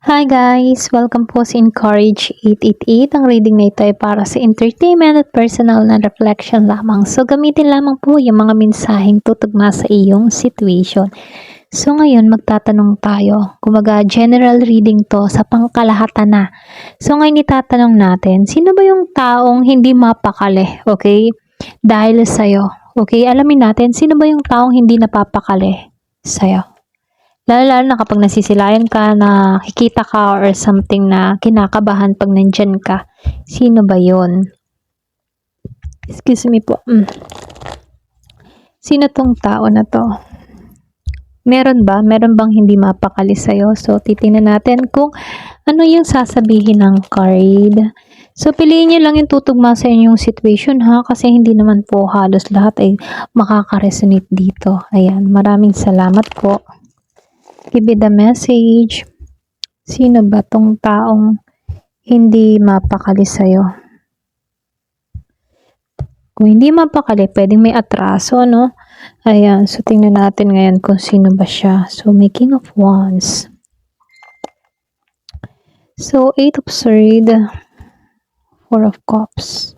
Hi guys! Welcome po sa Encourage 888. Ang reading na ito ay para sa entertainment at personal na reflection lamang. So gamitin lamang po yung mga mensaheng tutugma sa iyong situation. So ngayon magtatanong tayo. Kumaga general reading to sa pangkalahatan na. So ngayon itatanong natin, sino ba yung taong hindi mapakali? Okay? Dahil sa'yo. Okay? Alamin natin, sino ba yung taong hindi napapakali sa'yo? Lalo na kapag nasisilayan ka, nakikita ka or something na kinakabahan pag nandyan ka. Sino ba yun? Excuse me po. Sino tong tao na to? Meron ba? Meron bang hindi mapakali sa'yo? So, titingnan natin kung ano yung sasabihin ng card. So, piliin nyo lang yung tutugma sa inyong situation ha, kasi hindi naman po halos lahat ay makaka-resonate dito. Ayan, maraming salamat po. Give me the message. Sino ba tong taong hindi mapakali sa'yo? Kung hindi mapakali, pwedeng may atraso, no? Ayan, so tingnan natin ngayon kung sino ba siya. So, may King of Wands. So, 8 of Swords. 4 of Cups.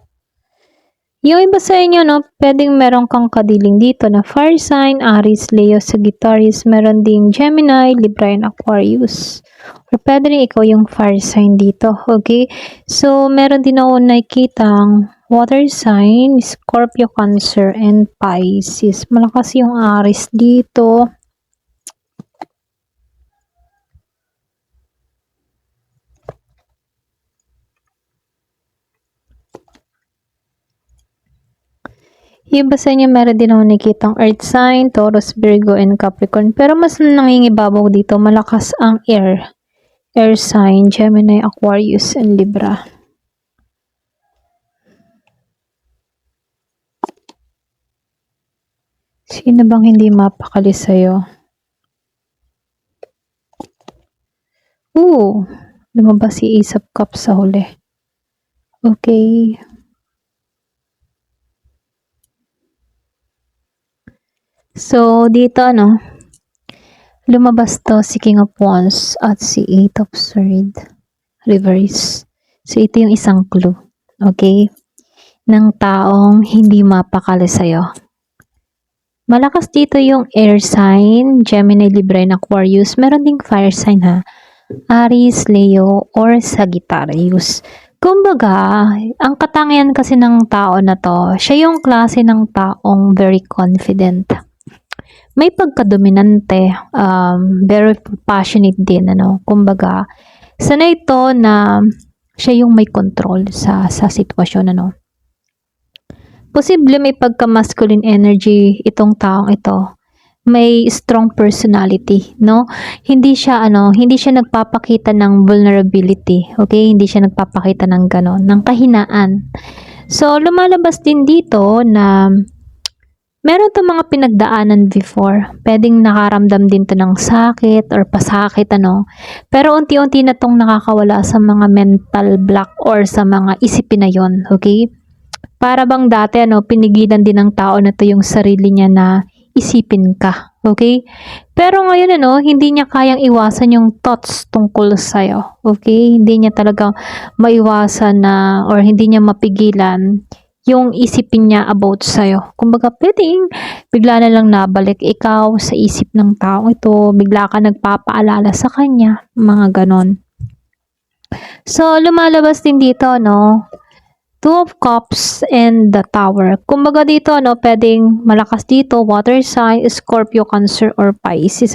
Yung iba sa inyo, no, pwedeng meron kang kadiling dito na fire sign, Aries, Leo, Sagittarius, meron ding Gemini, Libra, and Aquarius. Or pwede rin ikaw yung fire sign dito, okay? So, meron din ako nakikitang water sign, Scorpio, Cancer, and Pisces. Malakas yung Aries dito. Yung basa niya meron din ako nakikitang earth sign, Taurus, Virgo, and Capricorn. Pero mas nangingibabaw dito, malakas ang air. Air sign, Gemini, Aquarius, and Libra. Sino bang hindi mapakali sa'yo? Lumabas si Ace of Cups sa huli. Okay. So, dito lumabas to si King of Wands at si Eight of Swords. Reverse. So, ito yung isang clue. Okay? Ng taong hindi mapakali sa'yo. Malakas dito yung air sign, Gemini, Libra, and Aquarius. Meron ding fire sign ha. Aries, Leo, or Sagittarius. Kumbaga, ang katangian kasi ng tao na to, siya yung klase ng taong very confident. May pagkadominante, very passionate din, Kumbaga, sanay ito na siya yung may control sa sitwasyon, Posible may pagka-masculine energy itong taong ito. May strong personality, no? Hindi siya nagpapakita ng vulnerability, okay? Hindi siya nagpapakita ng ganon, ng kahinaan. So, lumalabas din dito na meron to mga pinagdaanan before. Pwedeng nakaramdam din to ng sakit or pasakit, Pero unti-unti na tong nakakawala sa mga mental block or sa mga isipin na yon, okay? Para bang dati, pinigilan din ng tao na to yung sarili niya na isipin ka, okay? Pero ngayon, hindi niya kayang iwasan yung thoughts tungkol sa'yo, okay? Hindi niya talaga maiwasan na or hindi niya mapigilan yung isipin niya about sa'yo. Kumbaga, pwedeng bigla na lang nabalik ikaw sa isip ng taong ito, bigla ka nagpapaalala sa kanya, mga ganon. So, lumalabas din dito, Two of Cups and the Tower. Kumbaga dito, pwedeng malakas dito, water sign, Scorpio, Cancer, or Pisces,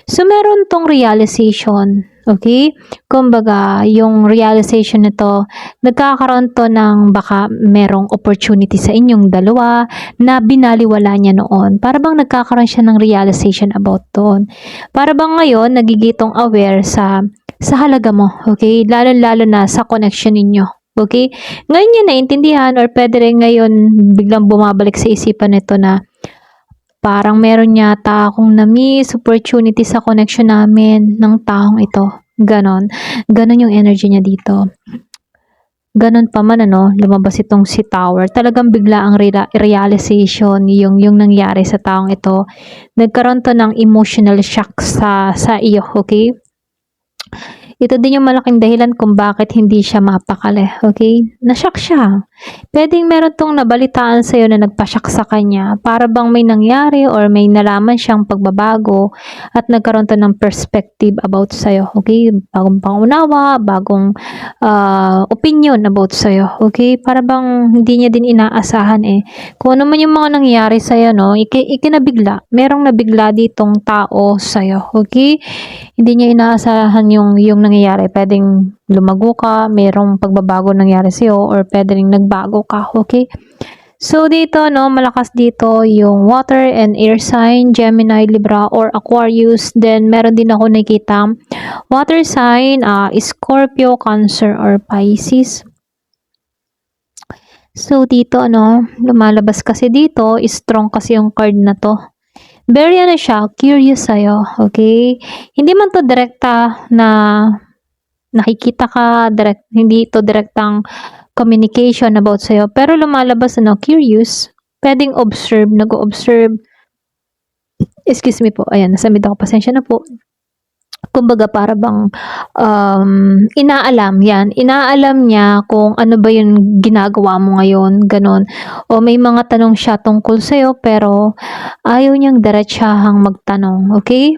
So, meron tong realization, okay? Kumbaga, yung realization nito, nagkakaroon to ng baka merong opportunity sa inyong dalawa na binaliwala niya noon. Para bang nagkakaroon siya ng realization about doon. Para bang ngayon, nagigitong aware sa halaga mo, okay? Lalo-lalo na sa connection ninyo. Okay? Ngayon niya naintindihan or pwede rin ngayon biglang bumabalik sa isipan nito na parang meron yata akong na-miss opportunity sa connection namin ng taong ito. Ganon. Ganon yung energy niya dito. Ganon pa man, lumabas itong si Tower. Talagang bigla ang realization yung nangyari sa taong ito. Nagkaroon to ng emotional shock sa iyo, okay? Ito din yung malaking dahilan kung bakit hindi siya mapakali, okay? Na-shock siya. Puwedeng meron 'tong nabalitaan sa'yo na nagpa-shock sa kanya, para bang may nangyari or may nalaman siyang pagbabago at nagkaroon 'to ng perspective about sa'yo, okay? Bagong pangunawa, bagong, opinyon about sa'yo, okay? Para bang hindi niya din inaasahan, eh. Kung ano man yung mga nangyari sa'yo 'no, ikinabigla. Merong nabigla ditong tao sa'yo, okay? Hindi niya inaasahan yung nangyayari. Puwedeng lumago ka, merong pagbabago nangyari sa'yo or puwedeng nagbago ka, okay? So, dito 'no, malakas dito yung water and air sign, Gemini, Libra, or Aquarius. Then, meron din ako nakikitang water sign, Scorpio, Cancer, or Pisces. So, dito ano, lumalabas kasi dito, strong kasi yung card na 'to. Very ano siya, curious sa'yo, okay? Hindi man 'to direkta na nakikita ka, hindi ito direktang communication about sa'yo, pero lumalabas ano, curious, puwedeng observe, nag-o-observe. Excuse me po, ayan, nasamid ako, pasensya na po. Kumbaga para bang, inaalam niya kung ano ba yung ginagawa mo ngayon, gano'n. O may mga tanong siya tungkol sa'yo pero ayaw niyang diretsahang magtanong, okay?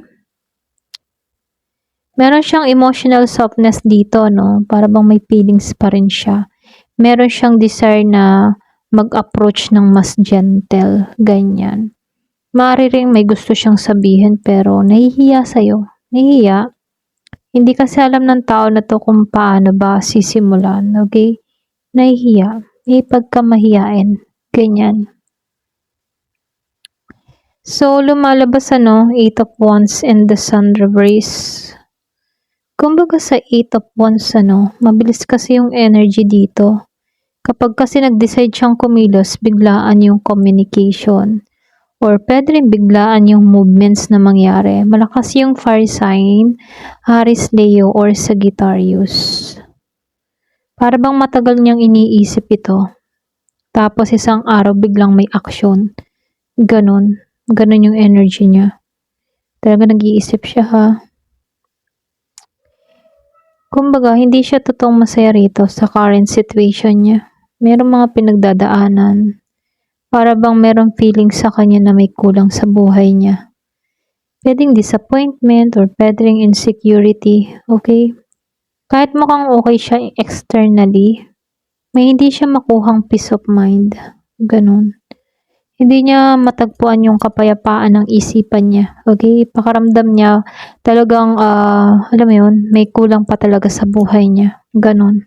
Meron siyang emotional softness dito 'no, para bang may feelings pa rin siya. Meron siyang desire na mag-approach ng mas gentle, ganyan. Maaari ring may gusto siyang sabihin pero nahihiya sa'yo, nahihiya. Hindi kasi alam ng tao na 'to kung paano ba sisimulan, okay? Nahihiya, may pagkamahiyain, ganyan. So, lumalabas ano, 8 of Wands and the Sun reverse. Kumbaga sa 8 of Wands ano, mabilis kasi yung energy dito. Kapag kasi nag-decide siyang kumilos, biglaan yung communication. Or puwede rin biglaan yung movements na mangyari. Malakas yung fire sign, Aries, Leo, or Sagittarius. Para bang matagal niyang iniisip ito. Tapos isang araw biglang may action. Ganon. Ganon yung energy niya. Talaga nag-iisip siya ha. Kumbaga, hindi siya totoong masaya rito sa current situation niya. Merong mga pinagdadaanan. Para bang merong feeling sa kanya na may kulang sa buhay niya. Pwedeng disappointment or pwedeng insecurity, okay? Kahit mukhang okay siya externally, may hindi siya makuhang peace of mind. Ganun. Hindi niya matagpuan yung kapayapaan ng isipan niya, okay? Pakaramdam niya talagang, alam mo yun, may kulang pa talaga sa buhay niya. Ganun.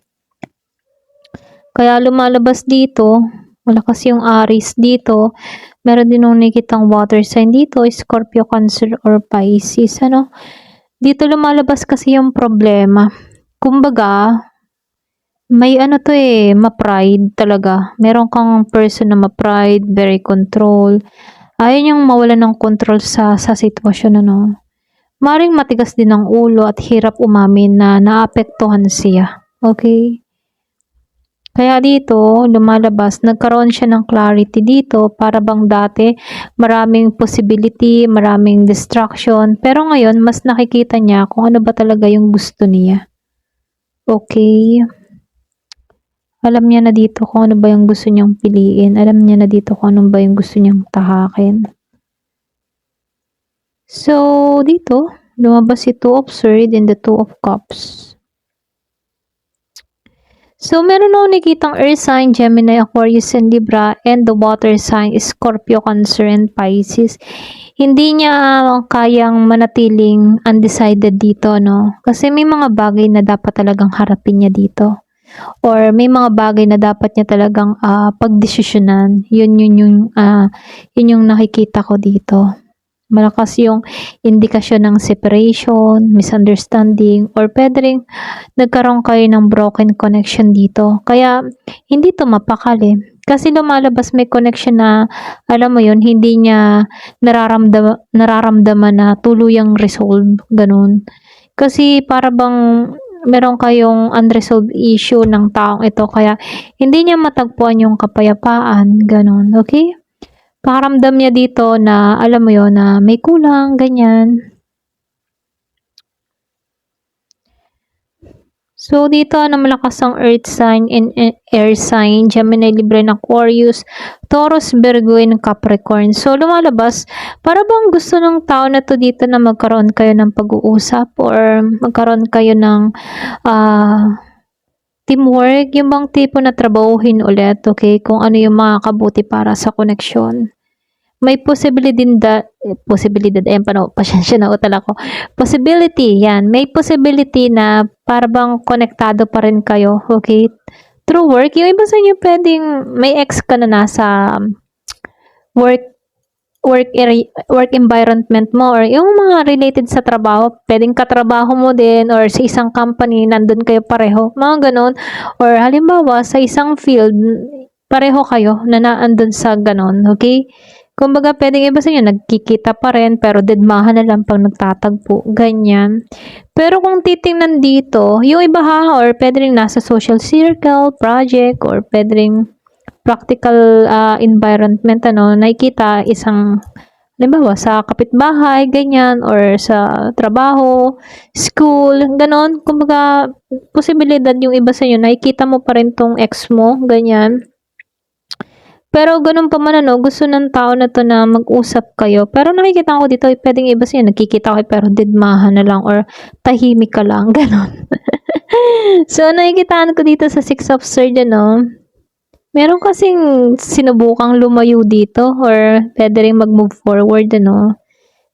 Kaya lumalabas dito, malakas yung Aries dito. Meron din nung nakikitang water sign dito, Scorpio, Cancer, or Pisces. Ano? Dito lumalabas kasi yung problema. Kumbaga, may ano to eh, ma-pride talaga. Meron kang person na ma-pride, very control. Ayaw niyang mawala ng control sa sitwasyon, ano. Maring matigas din ang ulo at hirap umamin na naapektuhan siya. Okay? Kaya dito, lumalabas, nagkaroon siya ng clarity dito para bang dati maraming possibility, maraming distraction. Pero ngayon, mas nakikita niya kung ano ba talaga yung gusto niya. Okay? Alam niya na dito kung ano ba yung gusto niyang piliin. Alam niya na dito kung ano ba yung gusto niyang tahakin. So, dito, lumabas si Two of Swords and the Two of Cups. So, meron ako nakitang Earth sign, Gemini, Aquarius, and Libra, and the water sign, Scorpio, Cancer, and Pisces. Hindi niya kayang manatiling undecided dito, no? Kasi may mga bagay na dapat talagang harapin niya dito. Or may mga bagay na dapat niya talagang pagdesisyonan. Yun yung nakikita ko dito. Malakas yung indikasyon ng separation, misunderstanding, or pwede rin nagkaroon kayo ng broken connection dito. Kaya, hindi to mapakali. Kasi lumalabas may connection na, alam mo yun, hindi niya nararamdaman na tuluyang resolve. Ganun. Kasi para bang meron kayong unresolved issue ng taong ito. Kaya, hindi niya matagpuan yung kapayapaan. Ganun. Okay? Pakiramdam niya dito na, alam mo yon na may kulang, ganyan. So, dito, malakas ang earth sign and air sign, Gemini, Libra, and Aquarius, Taurus, Virgo, and Capricorn. So, lumalabas, para bang gusto ng tao na to dito na magkaroon kayo ng pag-uusap or magkaroon kayo ng teamwork, yung bang tipo na trabahuhin ulit, okay? Kung ano yung makakabuti para sa koneksyon. May pasensya na utal ako. Possibility, yan. May possibility na para bang konektado pa rin kayo, okay? Through work, yung iba sa inyo pwedeng may ex ka na nasa work environment mo or yung mga related sa trabaho, pwedeng katrabaho mo din or sa isang company, nandun kayo pareho, mga ganon. Or halimbawa, sa isang field, pareho kayo na naandun sa ganon, okay? Kumbaga, pwedeng iba sa inyo, nagkikita pa rin, pero dedmahan na lang pag nagtatagpo, ganyan. Pero kung titingnan dito, yung iba ha, or pwede rin nasa social circle, project, or pwede rin practical environment, nakikita isang, halimbawa, sa kapitbahay, ganyan, or sa trabaho, school, ganon. Kumbaga, posibilidad yung iba sa inyo, nakikita mo pa rin tong ex mo, ganyan. Pero ganun pa man gusto ng tao na to na mag-usap kayo. Pero nakikita ko dito, pwedeng iba siya, nagkikita kayo pero didmahan na lang or tahimik ka lang, ganun. So, nakikitaan ko dito sa Six of Swords, meron kasing sinubukang lumayo dito or pwede rin mag-move forward,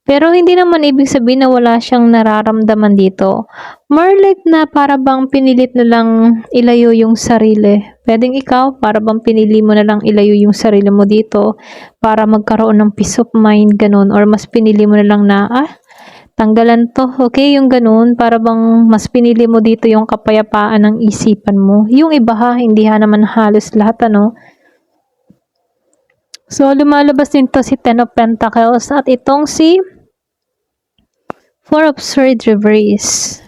Pero hindi naman ibig sabihin na wala siyang nararamdaman dito. More like na para bang pinilit na lang ilayo yung sarili. Pwedeng ikaw, para bang pinili mo na lang ilayo yung sarili mo dito para magkaroon ng peace of mind, ganun. Or mas pinili mo na lang na, tanggalan to, okay, yung ganun. Para bang mas pinili mo dito yung kapayapaan ng isipan mo. Yung iba ha, hindi naman halos lahat, So, lumalabas din to si Ten of Pentacles at itong si Four of Swords reverse.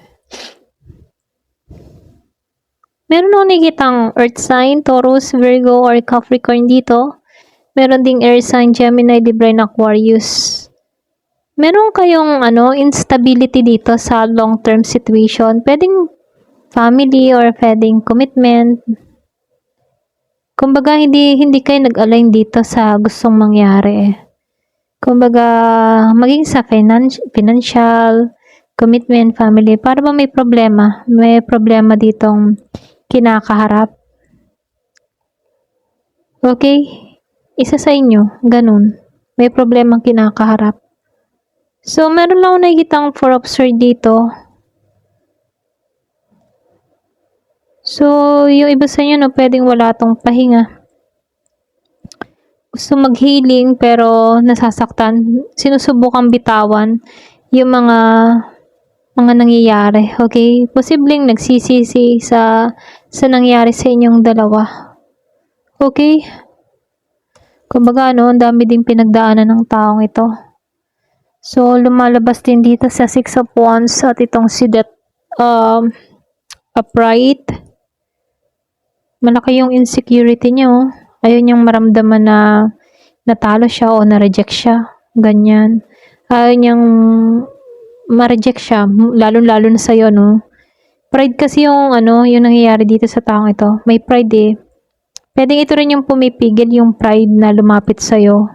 Meron ako nakikitang earth sign, Taurus, Virgo, or Capricorn dito. Meron ding air sign, Gemini, Libra, and Aquarius. Meron kayong instability dito sa long-term situation. Pwedeng family or pwedeng commitment. Kumbaga, hindi kayo nag-align dito sa gustong mangyari. Kumbaga, maging sa financial, commitment, family, para ba may problema? May problema ditong kinakaharap. Okay? Isa sa inyo, ganun. May problemang kinakaharap. So, meron lang ako nakikitang Four of Swords dito. So, yung iba sa inyo, pwedeng wala tong pahinga. Gusto mag-healing pero nasasaktan, sinusubukang bitawan yung mga nangyayari, okay? Posibleng nagsisisi sa nangyari sa inyong dalawa. Okay? Kumbaga, ang dami ding pinagdaanan ng taong ito. So, lumalabas din dito sa Six of Wands at itong si Death upright. Malaki yung insecurity niyo. Ayaw niyang maramdaman na natalo siya o na-reject siya. Ganyan. Ayaw niyang ma-reject siya. Lalo-lalo na sa'yo, Pride kasi yung, yung nangyayari dito sa taong ito. May pride eh. Pwedeng ito rin yung pumipigil yung pride na lumapit sa'yo.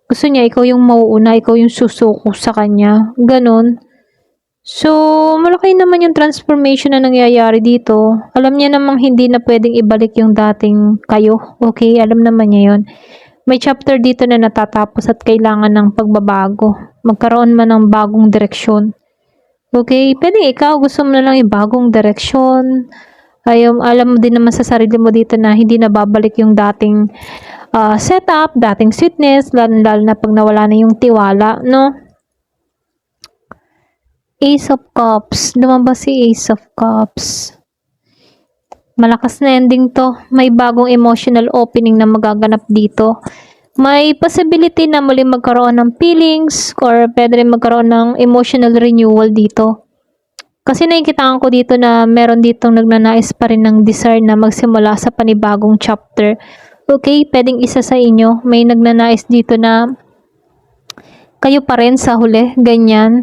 Gusto niya, ikaw yung mauuna, ikaw yung susuko sa kanya. Ganon. So, malaki naman yung transformation na nangyayari dito. Alam niya namang hindi na pwedeng ibalik yung dating kayo. Okay? Alam naman niya yun. May chapter dito na natatapos at kailangan ng pagbabago. Magkaroon man ng bagong direksyon. Okay? Pwede ikaw, gusto mo na lang yung bagong direksyon. Alam mo din naman sa sarili mo dito na hindi na babalik yung dating setup, dating sweetness, lalo na pag nawala na yung tiwala, no? Ace of Cups. Lumabas si Ace of Cups. Malakas na ending to. May bagong emotional opening na magaganap dito. May possibility na muli magkaroon ng feelings or pwede rin magkaroon ng emotional renewal dito. Kasi nakikitaan ko dito na meron ditong nagnanais pa rin ng desire na magsimula sa panibagong chapter. Okay, pwedeng isa sa inyo. May nagnanais dito na kayo pa rin sa huli. Ganyan.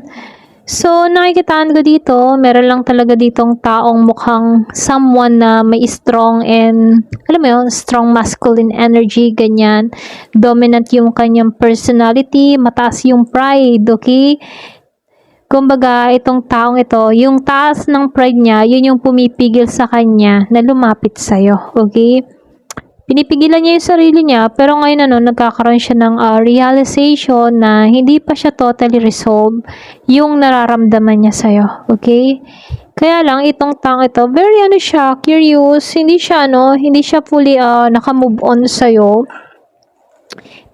So, nakikitaan ko dito, meron lang talaga ditong taong mukhang someone na may strong and, alam mo yun, strong masculine energy, ganyan. Dominant yung kanyang personality, mataas yung pride, okay? Kumbaga, itong taong ito, yung taas ng pride niya, yun yung pumipigil sa kanya na lumapit sa'yo, okay? Pinipigilan niya yung sarili niya, pero ngayon nagkakaroon siya ng realization na hindi pa siya totally resolved yung nararamdaman niya sa'yo, okay? Kaya lang, itong taong ito, very siya, curious, hindi siya fully naka-move on sa'yo.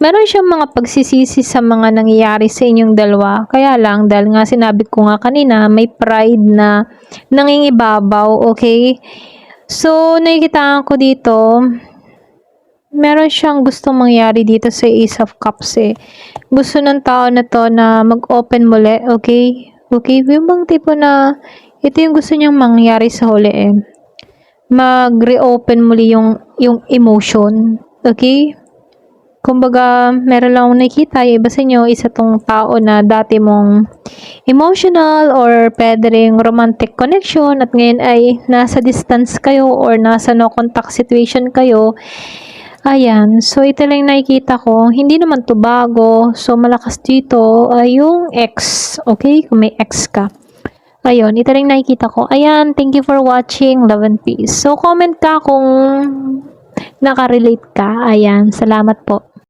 Meron siyang mga pagsisisi sa mga nangyayari sa inyong dalawa. Kaya lang, dahil nga sinabi ko nga kanina, may pride na nangingibabaw, okay? So, nakikita ko dito, meron siyang gustong mangyari dito sa Ace of Cups eh. Gusto ng tao na to na mag-open muli, okay? Okay, yung bang tipo na, ito yung gusto niyang mangyari sa huli eh. Mag-reopen muli yung emotion, okay? Kumbaga, meron lang akong nakikita, yung iba sa inyo, isa tong tao na dati mong emotional or pwede ring romantic connection at ngayon ay nasa distance kayo or nasa no contact situation kayo. Ayan, so ito lang nakikita ko, hindi naman to bago, so malakas dito ay yung ex, okay? Kung may ex ka. Ayun, ito lang nakikita ko. Ayan, thank you for watching, love and peace. So comment ka kung nakarelate ka. Ayan, salamat po.